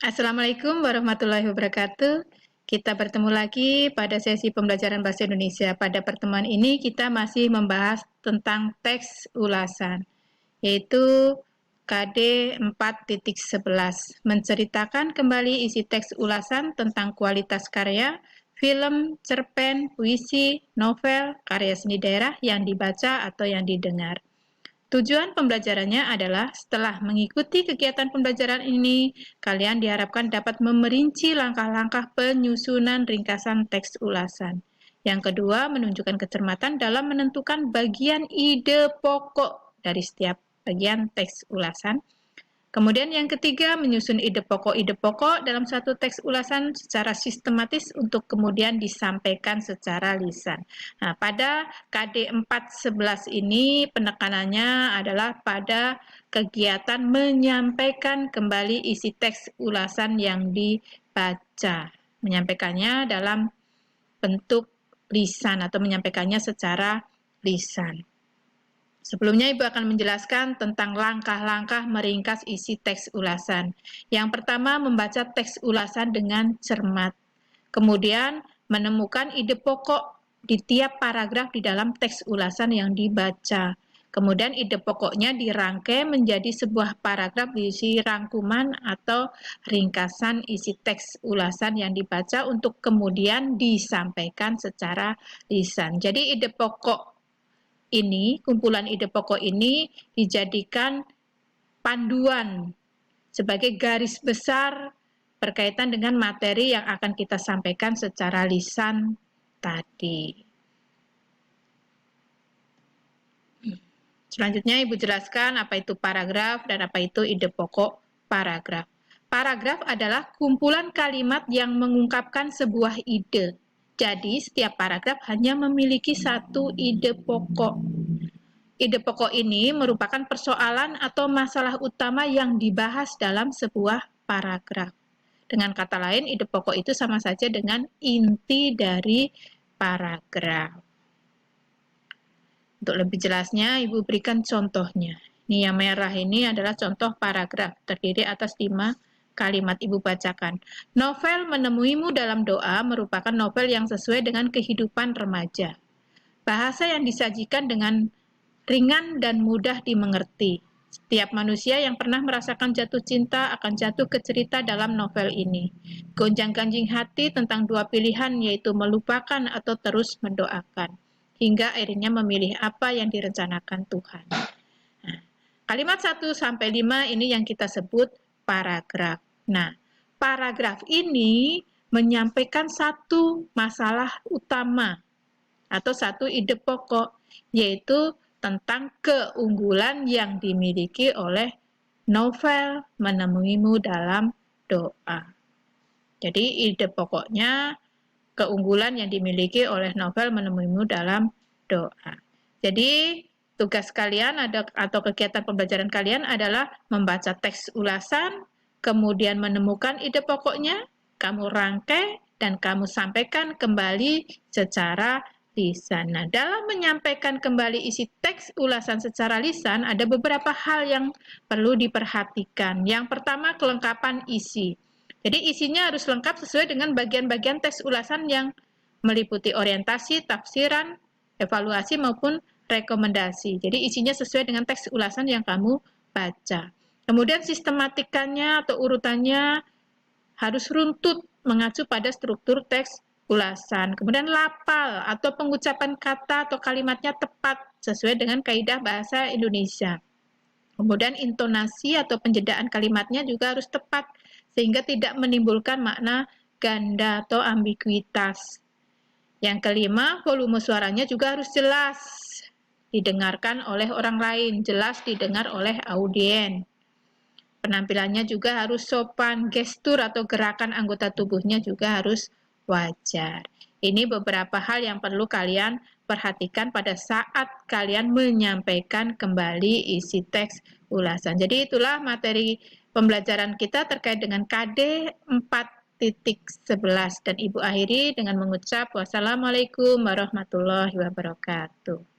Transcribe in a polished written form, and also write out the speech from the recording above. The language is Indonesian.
Assalamualaikum warahmatullahi wabarakatuh. Kita bertemu lagi pada sesi pembelajaran bahasa Indonesia. Pada pertemuan ini kita masih membahas tentang teks ulasan, yaitu KD 4.11, menceritakan kembali isi teks ulasan tentang kualitas karya, film, cerpen, puisi, novel, karya seni daerah yang dibaca atau yang didengar. Tujuan pembelajarannya adalah setelah mengikuti kegiatan pembelajaran ini, kalian diharapkan dapat memerinci langkah-langkah penyusunan ringkasan teks ulasan. Yang kedua, menunjukkan kecermatan dalam menentukan bagian ide pokok dari setiap bagian teks ulasan. Kemudian yang ketiga, menyusun ide pokok dalam satu teks ulasan secara sistematis untuk kemudian disampaikan secara lisan. Nah, pada KD 4.11 ini penekanannya adalah pada kegiatan menyampaikan kembali isi teks ulasan yang dibaca. Menyampaikannya dalam bentuk lisan atau menyampaikannya secara lisan. Sebelumnya Ibu akan menjelaskan tentang langkah-langkah meringkas isi teks ulasan. Yang pertama, membaca teks ulasan dengan cermat. Kemudian, menemukan ide pokok di tiap paragraf di dalam teks ulasan yang dibaca. Kemudian ide pokoknya dirangkai menjadi sebuah paragraf berisi rangkuman atau ringkasan isi teks ulasan yang dibaca untuk kemudian disampaikan secara lisan. Jadi ide pokok ini, kumpulan ide pokok ini dijadikan panduan sebagai garis besar berkaitan dengan materi yang akan kita sampaikan secara lisan tadi. Selanjutnya Ibu jelaskan apa itu paragraf dan apa itu ide pokok paragraf. Paragraf adalah kumpulan kalimat yang mengungkapkan sebuah ide. Jadi setiap paragraf hanya memiliki satu ide pokok. Ide pokok ini merupakan persoalan atau masalah utama yang dibahas dalam sebuah paragraf. Dengan kata lain, ide pokok itu sama saja dengan inti dari paragraf. Untuk lebih jelasnya, Ibu berikan contohnya. Ini yang merah ini adalah contoh paragraf, terdiri atas 5 kalimat. Ibu bacakan. Novel Menemuimu dalam Doa merupakan novel yang sesuai dengan kehidupan remaja. Bahasa yang disajikan dengan ringan dan mudah dimengerti. Setiap manusia yang pernah merasakan jatuh cinta akan jatuh ke cerita dalam novel ini. Gonjang-ganjing hati tentang dua pilihan, yaitu melupakan atau terus mendoakan, hingga akhirnya memilih apa yang direncanakan Tuhan. Nah, kalimat 1-5 ini yang kita sebut paragraf. Nah, paragraf ini menyampaikan satu masalah utama atau satu ide pokok, yaitu tentang keunggulan yang dimiliki oleh novel Menemuimu dalam Doa. Jadi ide pokoknya keunggulan yang dimiliki oleh novel Menemuimu dalam Doa. Jadi tugas kalian atau kegiatan pembelajaran kalian adalah membaca teks ulasan, kemudian menemukan ide pokoknya, kamu rangkai, dan kamu sampaikan kembali secara lisan. Nah, dalam menyampaikan kembali isi teks ulasan secara lisan, ada beberapa hal yang perlu diperhatikan. Yang pertama, kelengkapan isi. Jadi isinya harus lengkap sesuai dengan bagian-bagian teks ulasan yang meliputi orientasi, tafsiran, evaluasi maupun rekomendasi. Jadi isinya sesuai dengan teks ulasan yang kamu baca. Kemudian sistematikanya atau urutannya harus runtut mengacu pada struktur teks ulasan. Kemudian lafal atau pengucapan kata atau kalimatnya tepat sesuai dengan kaidah bahasa Indonesia. Kemudian intonasi atau penjedaan kalimatnya juga harus tepat sehingga tidak menimbulkan makna ganda atau ambiguitas. Yang kelima, volume suaranya juga harus jelas didengarkan oleh orang lain, jelas didengar oleh audiens. Penampilannya juga harus sopan, gestur atau gerakan anggota tubuhnya juga harus wajar. Ini beberapa hal yang perlu kalian perhatikan pada saat kalian menyampaikan kembali isi teks ulasan. Jadi itulah materi pembelajaran kita terkait dengan KD 4.11 dan Ibu akhiri dengan mengucap wassalamualaikum warahmatullahi wabarakatuh.